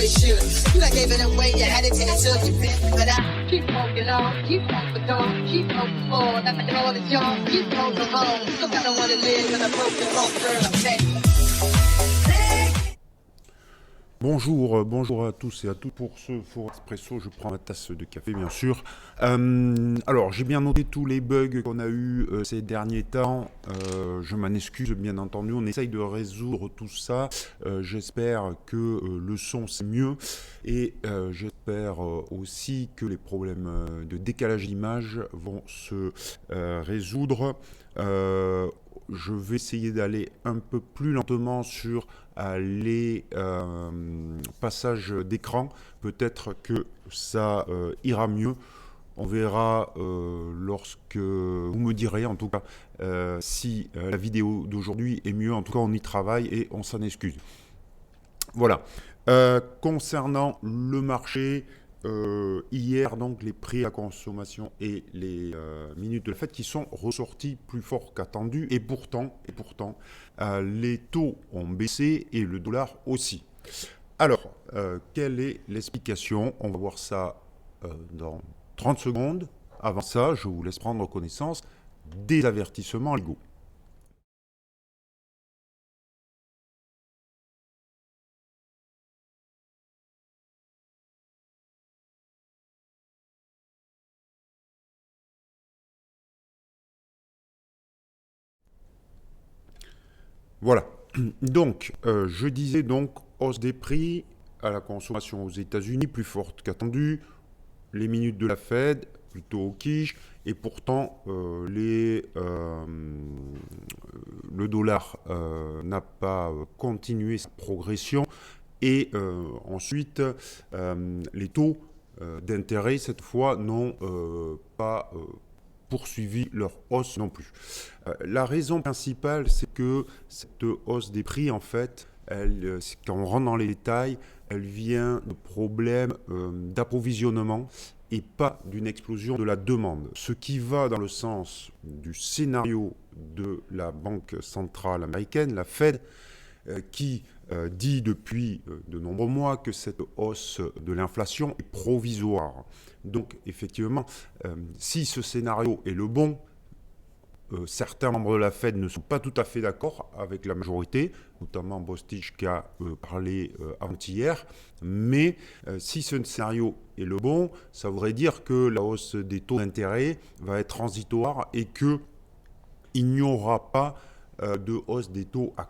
what it should. You like gave it away, you had to take it to you, but I keep walking on, keep walking on, keep walking forward. I'm making all this young, keep walking home. Look, I don't wanna live with a broken home, girl, I'm dead. Bonjour à tous et à toutes pour ce Fort Expresso. Je prends ma tasse de café, bien sûr. Alors, j'ai bien noté tous les bugs qu'on a eu ces derniers temps. Je m'en excuse, bien entendu. On essaye de résoudre tout ça. J'espère que le son, c'est mieux. Et j'espère aussi que les problèmes de décalage d'image vont se résoudre. Je vais essayer d'aller un peu plus lentement sur les passages d'écran. Peut-être que ça ira mieux. On verra lorsque vous me direz, en tout cas, si la vidéo d'aujourd'hui est mieux. En tout cas, on y travaille et on s'en excuse. Voilà. Concernant le marché, hier, donc, les prix à consommation et les minutes de la fête qui sont ressortis plus forts qu'attendus. Et pourtant, les taux ont baissé et le dollar aussi. Alors, quelle est l'explication? On va voir ça dans 30 secondes. Avant ça, je vous laisse prendre connaissance des avertissements légaux. Voilà. Donc, je disais donc hausse des prix à la consommation aux États-Unis plus forte qu'attendue, les minutes de la Fed plutôt au quiche, et pourtant le dollar n'a pas continué sa progression, et ensuite les taux d'intérêt cette fois n'ont pas poursuivi leur hausse non plus. La raison principale, c'est que cette hausse des prix, en fait, quand on rentre dans les détails, elle vient de problèmes d'approvisionnement et pas d'une explosion de la demande. Ce qui va dans le sens du scénario de la Banque centrale américaine, la Fed, qui dit depuis de nombreux mois que cette hausse de l'inflation est provisoire. Donc effectivement, si ce scénario est le bon, certains membres de la Fed ne sont pas tout à fait d'accord avec la majorité, notamment Bostich qui a parlé avant-hier, mais si ce scénario est le bon, ça voudrait dire que la hausse des taux d'intérêt va être transitoire et qu'il n'y aura pas de hausse des taux à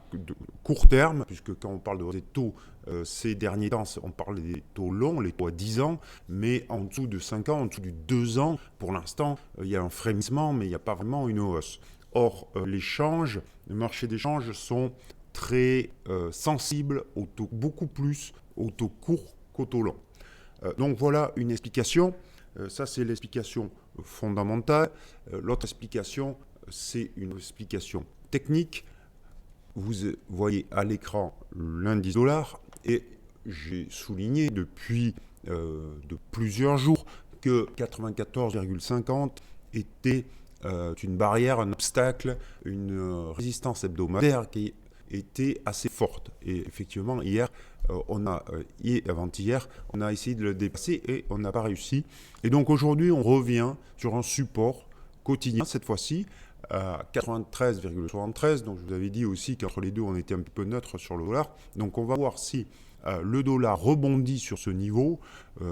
court terme, puisque quand on parle de hausse des taux, ces derniers temps, on parle des taux longs, les taux à 10 ans, mais en dessous de 5 ans, en dessous de 2 ans, pour l'instant, il y a un frémissement, mais il n'y a pas vraiment une hausse. Or, les marchés d'échange sont très sensibles aux taux, beaucoup plus aux taux courts qu'aux taux longs. Donc voilà une explication. Ça, c'est l'explication fondamentale. L'autre explication, c'est une explication technique. Vous voyez à l'écran l'indice dollar et j'ai souligné depuis de plusieurs jours que 94,50 était une barrière, un obstacle, une résistance hebdomadaire qui était assez forte. Et effectivement, hier, et avant-hier, on a essayé de le dépasser et on n'a pas réussi. Et donc aujourd'hui, on revient sur un support quotidien cette fois-ci, à 93,73. Donc je vous avais dit aussi qu'entre les deux, on était un petit peu neutre sur le dollar. Donc on va voir si le dollar rebondit sur ce niveau, ou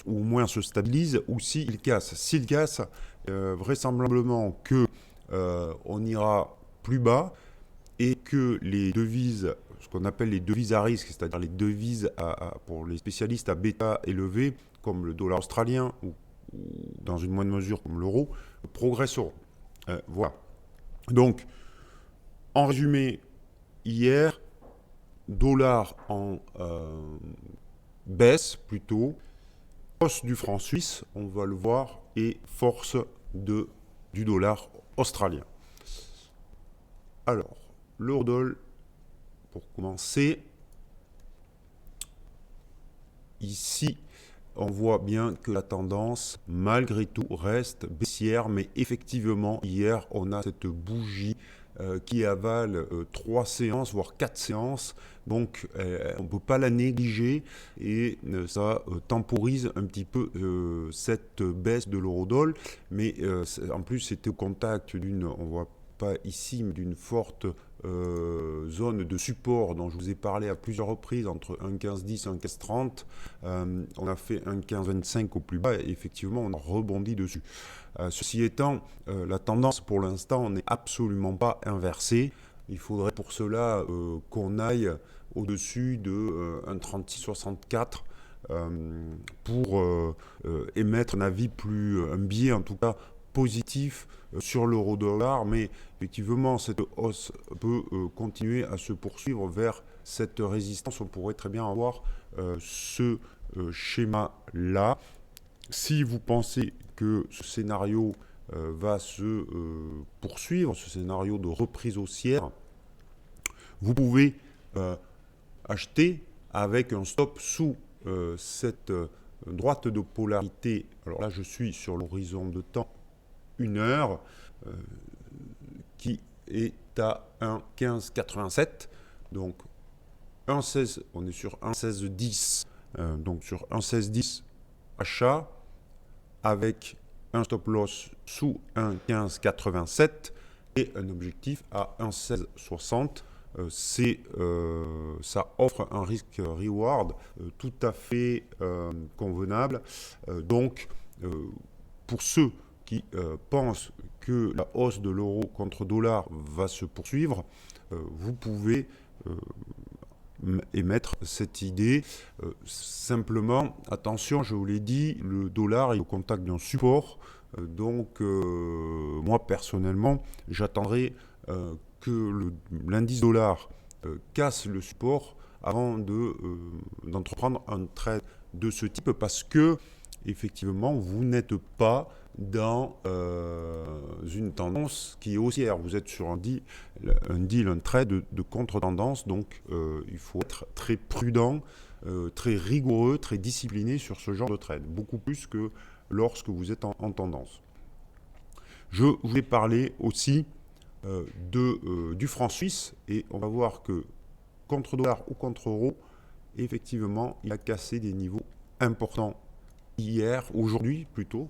au moins se stabilise, ou s'il casse. S'il casse, vraisemblablement qu'on ira plus bas et que les devises, ce qu'on appelle les devises à risque, c'est-à-dire les devises pour les spécialistes à bêta élevé, comme le dollar australien ou dans une moindre mesure comme l'euro, progresseront. Voilà. Donc, en résumé, hier, dollar en baisse plutôt, hausse du franc suisse, on va le voir, et force du dollar australien. Alors, l'euro-dollar, pour commencer, ici, on voit bien que la tendance, malgré tout, reste baissière, mais effectivement, hier, on a cette bougie qui avale 3 séances, voire 4 séances. Donc on ne peut pas la négliger et ça temporise un petit peu cette baisse de l'eurodoll. Mais en plus, c'était au contact d'une, on voit pas ici, mais d'une forte zone de support dont je vous ai parlé à plusieurs reprises, entre 1,1510 et 1,1530. On a fait 1,1525 au plus bas et effectivement on a rebondi dessus. Ceci étant, la tendance pour l'instant n'est absolument pas inversée. Il faudrait pour cela qu'on aille au-dessus de 1,3664 pour émettre un avis un biais en tout cas positif sur l'euro-dollar, mais effectivement cette hausse peut continuer à se poursuivre vers cette résistance. On pourrait très bien avoir ce schéma-là. Si vous pensez que ce scénario va se poursuivre, ce scénario de reprise haussière, vous pouvez acheter avec un stop sous cette droite de polarité. Alors là, je suis sur l'horizon de temps 1 heure qui est à 1,1587. Donc 1,16, on est sur 1,1610. Donc sur 1,1610 achat avec un stop loss sous 1,1587 et un objectif à 1,1660. Ça offre un risque reward tout à fait convenable. Donc pour ceux qui pensent que la hausse de l'euro contre dollar va se poursuivre, vous pouvez émettre cette idée. Simplement, attention, je vous l'ai dit, le dollar est au contact d'un support. Donc, moi personnellement, j'attendrai que l'indice dollar casse le support avant d'entreprendre un trade de ce type, parce que effectivement, vous n'êtes pas dans une tendance qui est haussière. Vous êtes sur un deal, un trade de contre-tendance, donc il faut être très prudent, très rigoureux, très discipliné sur ce genre de trade, beaucoup plus que lorsque vous êtes en tendance. Je voulais parler aussi du franc suisse, et on va voir que contre dollar ou contre euro, effectivement, il a cassé des niveaux importants aujourd'hui plutôt,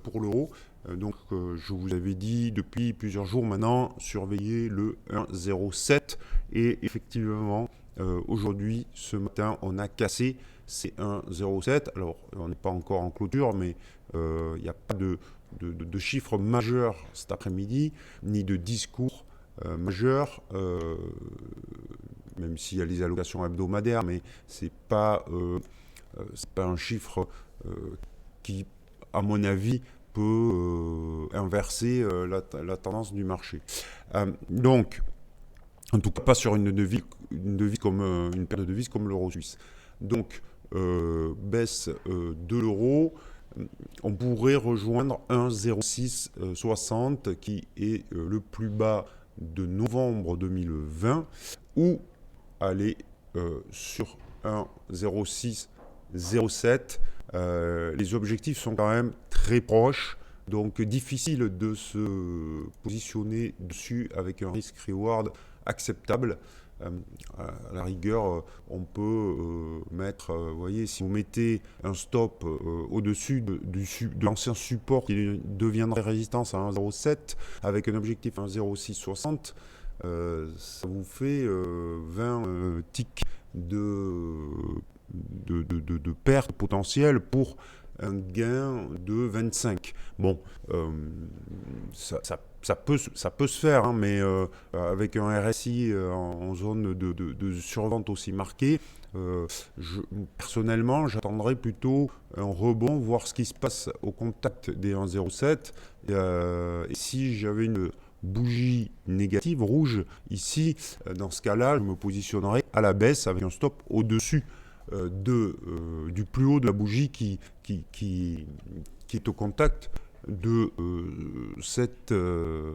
pour l'euro. Donc je vous avais dit depuis plusieurs jours maintenant, surveillez le 1,07 et effectivement aujourd'hui, ce matin, on a cassé ces 1,07. Alors on n'est pas encore en clôture, mais il n'y a pas de chiffres majeurs cet après-midi, ni de discours majeurs, même s'il y a les allocations hebdomadaires, mais c'est pas un chiffre qui, à mon avis, peut inverser la tendance du marché. Donc, en tout cas, pas sur une devise comme une paire de devises comme l'euro suisse. Donc, baisse de l'euro. On pourrait rejoindre 1,0660 qui est le plus bas de novembre 2020, ou aller sur 1,0607. Les objectifs sont quand même très proches, donc difficile de se positionner dessus avec un risque reward acceptable. À la rigueur, on peut mettre, vous voyez, si vous mettez un stop au-dessus de l'ancien support qui deviendrait résistance à 1,07 avec un objectif à 1,0660, ça vous fait 20 ticks de perte potentielle pour un gain de 25. Bon, ça peut se faire, hein, mais avec un RSI en zone de survente aussi marquée, personnellement, j'attendrais plutôt un rebond, voir ce qui se passe au contact des 1,07. Et si j'avais une bougie négative, rouge, ici, dans ce cas-là, je me positionnerais à la baisse avec un stop au-dessus du plus haut de la bougie qui est au contact de cette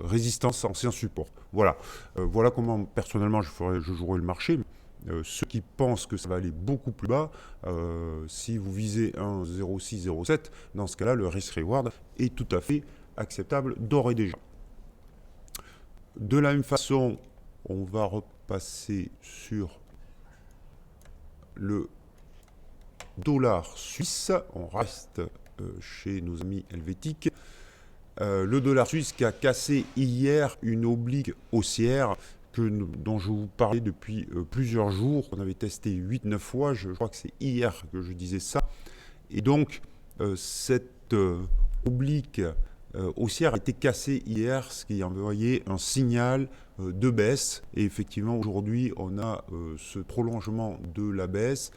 résistance ancien support. Voilà. Voilà comment personnellement je jouerai le marché. Ceux qui pensent que ça va aller beaucoup plus bas, si vous visez un 0,607, dans ce cas-là, le risk reward est tout à fait acceptable d'ores et déjà. De la même façon, on va repasser sur le dollar suisse. On reste chez nos amis helvétiques. Le dollar suisse qui a cassé hier une oblique haussière dont je vous parlais depuis plusieurs jours. On avait testé 8-9 fois. Je crois que c'est hier que je disais ça. Et donc, cette oblique haussière a été cassée hier, ce qui a envoyé un signal de baisse. Et effectivement, aujourd'hui, on a ce prolongement de la baisse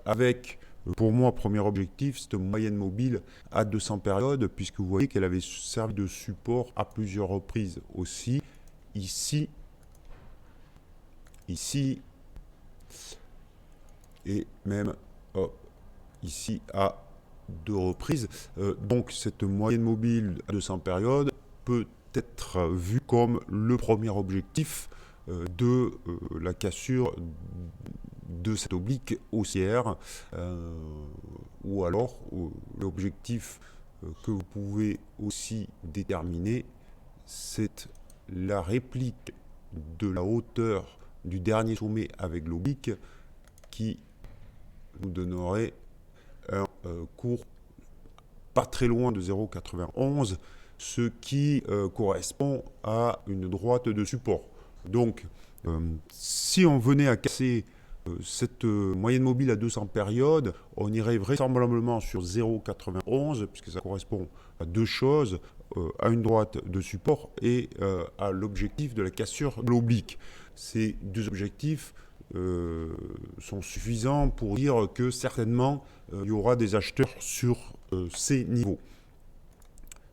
avec, pour moi, premier objectif, cette moyenne mobile à 200 périodes, puisque vous voyez qu'elle avait servi de support à plusieurs reprises aussi. Ici, et même ici à 2 reprises. Donc cette moyenne mobile à 200 périodes peut être vue comme le premier objectif de la cassure de cette oblique haussière, ou alors l'objectif que vous pouvez aussi déterminer, c'est la réplique de la hauteur du dernier sommet avec l'oblique qui nous donnerait un cours pas très loin de 0,91, ce qui correspond à une droite de support. Donc, si on venait à casser cette moyenne mobile à 200 périodes, on irait vraisemblablement sur 0,91, puisque ça correspond à deux choses, à une droite de support et à l'objectif de la cassure de l'oblique. Ces deux objectifs sont suffisants pour dire que certainement il y aura des acheteurs sur ces niveaux.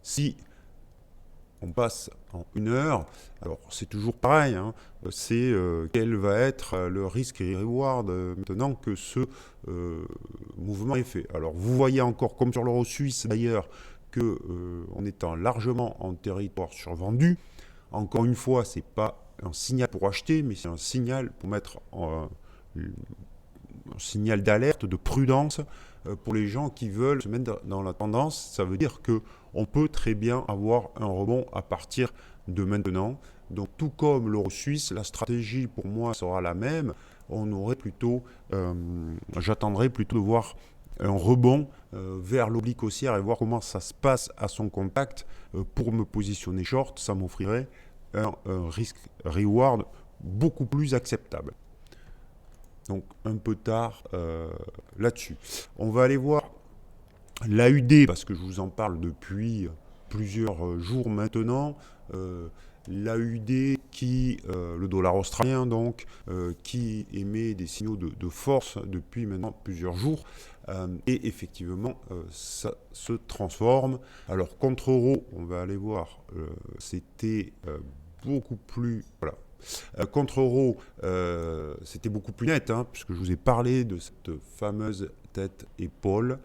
Si on passe en 1 heure, alors c'est toujours pareil, hein, c'est quel va être le risque et reward maintenant que ce mouvement est fait. Alors vous voyez encore, comme sur l'euro suisse d'ailleurs, que on est largement en territoire survendu. Encore une fois, c'est pas un signal pour acheter, mais c'est un signal pour mettre un signal d'alerte, de prudence pour les gens qui veulent se mettre dans la tendance. Ça veut dire qu'on peut très bien avoir un rebond à partir de maintenant. Donc tout comme l'euro suisse, la stratégie pour moi sera la même. On aurait plutôt, j'attendrai plutôt de voir un rebond vers l'oblique haussière et voir comment ça se passe à son contact pour me positionner short. Ça m'offrirait un risque-reward beaucoup plus acceptable. Donc un peu tard là-dessus. On va aller voir l'AUD, parce que je vous en parle depuis plusieurs jours maintenant. L'AUD qui, le dollar australien donc, qui émet des signaux de force depuis maintenant plusieurs jours. Et effectivement, ça se transforme. Alors contre euro, on va aller voir, c'était beaucoup plus... Voilà. Contre euro, c'était beaucoup plus net, hein, puisque je vous ai parlé de cette fameuse tête-épaule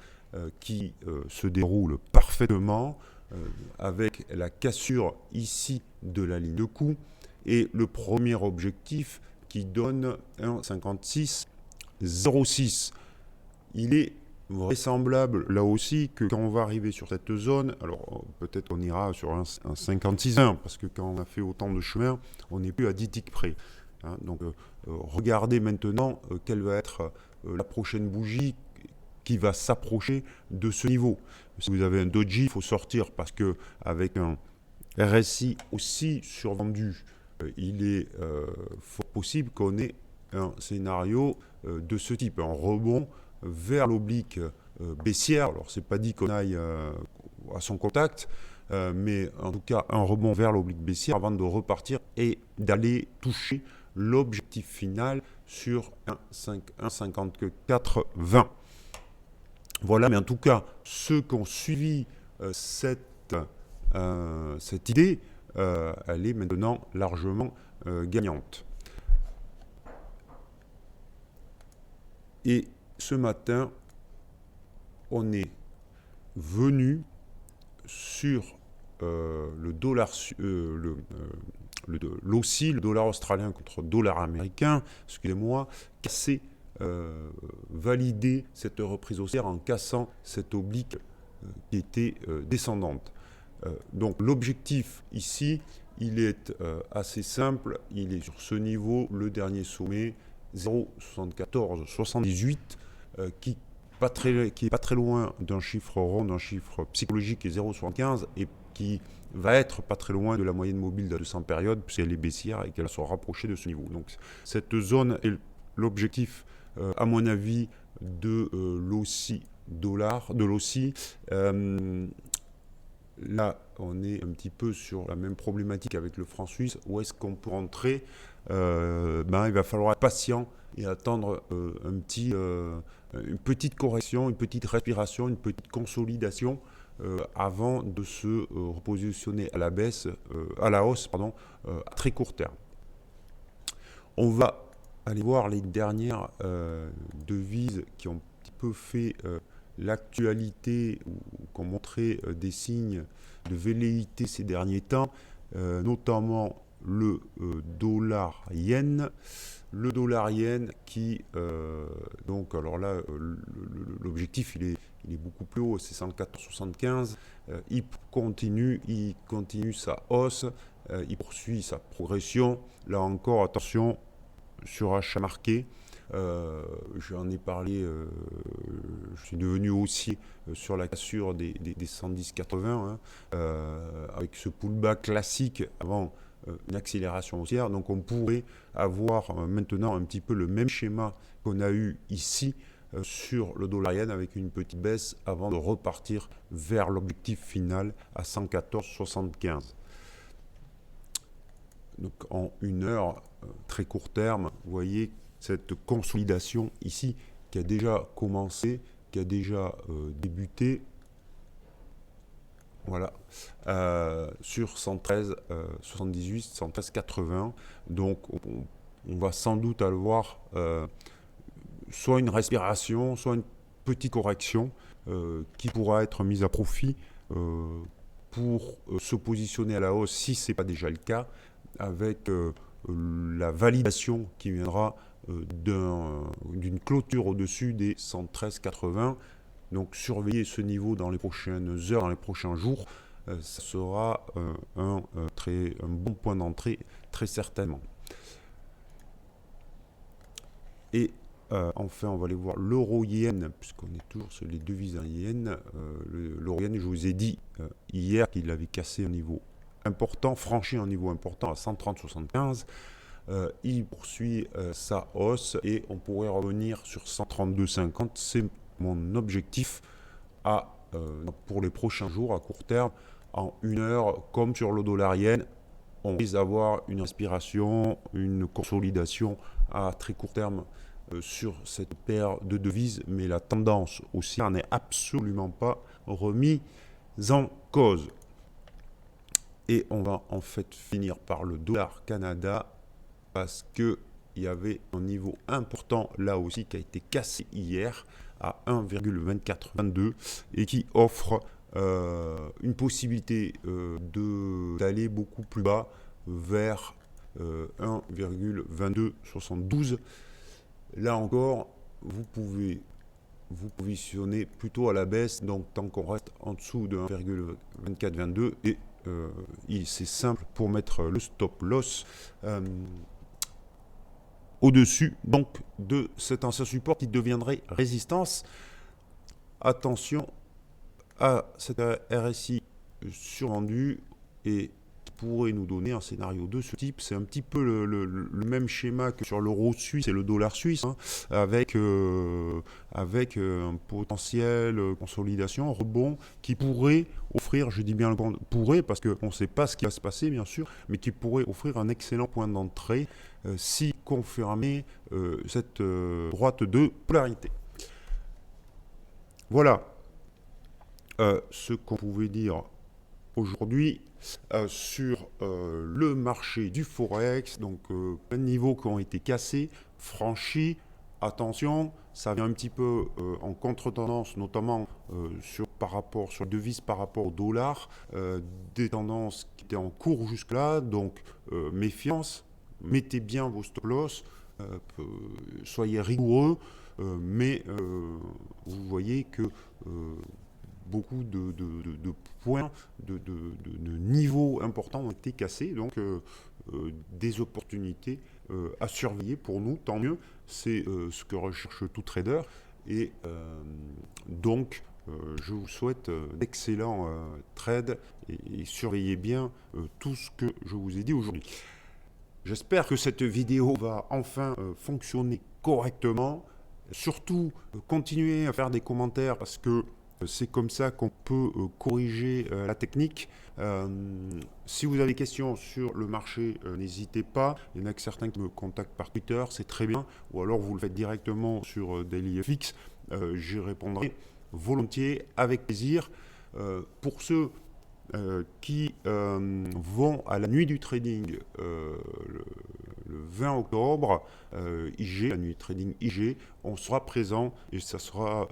qui se déroule parfaitement avec la cassure ici de la ligne de coup et le premier objectif qui donne 1,5606. Il est vraisemblable là aussi que quand on va arriver sur cette zone, alors peut-être on ira sur un 56,1 parce que quand on a fait autant de chemin, on n'est plus à 10 ticks près. Hein, donc regardez maintenant quelle va être la prochaine bougie qui va s'approcher de ce niveau. Si vous avez un doji, il faut sortir parce que avec un RSI aussi survendu, il est fort possible qu'on ait un scénario de ce type, un rebond vers l'oblique baissière. Alors c'est pas dit qu'on aille à son contact, mais en tout cas un rebond vers l'oblique baissière avant de repartir et d'aller toucher l'objectif final sur 1,5420. Voilà, mais en tout cas, ceux qui ont suivi cette idée, elle est maintenant largement gagnante. Et ce matin, on est venu sur le dollar, l'AUSSI, le dollar australien contre le dollar américain, excusez-moi, casser, valider cette reprise haussière en cassant cette oblique qui était descendante. Donc l'objectif ici, il est assez simple, il est sur ce niveau, le dernier sommet, 0,7478, qui qui est pas très loin d'un chiffre rond, d'un chiffre psychologique, et 0,75, et qui va être pas très loin de la moyenne mobile de 200 périodes, puisqu'elle est baissière et qu'elle se rapprocher de ce niveau. Donc cette zone est l'objectif, à mon avis, de l'OSI dollar, de l'OSI. Là, on est un petit peu sur la même problématique avec le franc suisse. Où est-ce qu'on peut rentrer? Il va falloir être patient et attendre une petite correction, une petite respiration, une petite consolidation avant de se repositionner à la baisse, à la hausse, pardon, à très court terme. On va aller voir les dernières devises qui ont un petit peu fait l'actualité ou qui ont montré des signes de velléité ces derniers temps, notamment le dollar yen. Le dollar yen qui, donc alors là, l'objectif il est beaucoup plus haut, c'est 104,75. Il continue sa hausse, il poursuit sa progression. Là encore, attention, sur achat marqué. J'en ai parlé, je suis devenu haussier sur la cassure des 110,80, avec ce pullback classique avant une accélération haussière. Donc on pourrait avoir maintenant un petit peu le même schéma qu'on a eu ici sur le dollar yen, avec une petite baisse avant de repartir vers l'objectif final à 114,75. Donc en une heure, très court terme, vous voyez cette consolidation ici qui a déjà commencé, qui a déjà débuté. Voilà, sur 113, 78, 113, 80. Donc on va sans doute avoir soit une respiration, soit une petite correction qui pourra être mise à profit pour se positionner à la hausse, si ce n'est pas déjà le cas, avec la validation qui viendra d'une clôture au-dessus des 113,80. Donc surveillez ce niveau dans les prochaines heures, dans les prochains jours. Ça sera un bon point d'entrée, très certainement. Et enfin, on va aller voir l'euro-yen, puisqu'on est toujours sur les devises en yen. L'euro-yen, je vous ai dit hier qu'il avait cassé un niveau important, franchi un niveau important à 130,75. Il poursuit sa hausse et on pourrait revenir sur 132,50. C'est mon objectif pour les prochains jours à court terme. En une heure, comme sur le dollar yen, on risque d'avoir une respiration, une consolidation à très court terme sur cette paire de devises, mais la tendance haussière n'est absolument pas remise en cause. Et on va en fait finir par le dollar Canada, parce qu'il y avait un niveau important là aussi qui a été cassé hier à 1,2422 et qui offre une possibilité d'aller beaucoup plus bas vers 1,2272. Là encore, vous pouvez vous positionner plutôt à la baisse, donc tant qu'on reste en dessous de 1,2422, et c'est simple pour mettre le stop loss au-dessus donc de cet ancien support qui deviendrait résistance. Attention à cet RSI survendu et qui pourrait nous donner un scénario de ce type. C'est un petit peu le même schéma que sur l'euro suisse et le dollar suisse, avec un potentiel consolidation, rebond qui pourrait offrir, je dis bien le pourrait parce qu'on ne sait pas ce qui va se passer bien sûr, mais qui pourrait offrir un excellent point d'entrée si confirmé cette droite de polarité. Voilà ce qu'on pouvait dire aujourd'hui sur le marché du Forex. Donc plein de niveaux qui ont été cassés, franchis. Attention, ça vient un petit peu en contre-tendance, notamment sur devises par rapport au dollar, des tendances qui étaient en cours jusque-là, donc méfiance, mettez bien vos stop-loss, soyez rigoureux, mais vous voyez que beaucoup de points, de niveaux importants ont été cassés. Donc, des opportunités à surveiller pour nous, tant mieux. C'est ce que recherche tout trader. Et donc, je vous souhaite d'excellents trades et surveillez bien tout ce que je vous ai dit aujourd'hui. J'espère que cette vidéo va enfin fonctionner correctement. Surtout, continuez à faire des commentaires parce que c'est comme ça qu'on peut corriger la technique. Si vous avez des questions sur le marché, n'hésitez pas. Il y en a que certains qui me contactent par Twitter, c'est très bien. Ou alors vous le faites directement sur DailyFX. J'y répondrai volontiers, avec plaisir. Pour ceux qui vont à la nuit du trading le 20 octobre, IG, la nuit du trading IG, on sera présent et ça sera,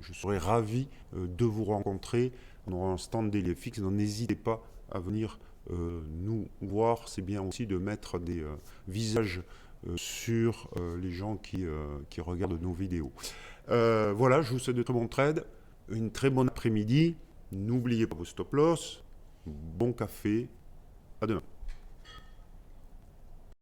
je serai ravi de vous rencontrer. On aura un stand DailyFX, donc n'hésitez pas à venir nous voir. C'est bien aussi de mettre des visages sur les gens qui regardent nos vidéos. Voilà, je vous souhaite de très bons trades, une très bonne après-midi. N'oubliez pas vos stop loss. Bon café. À demain.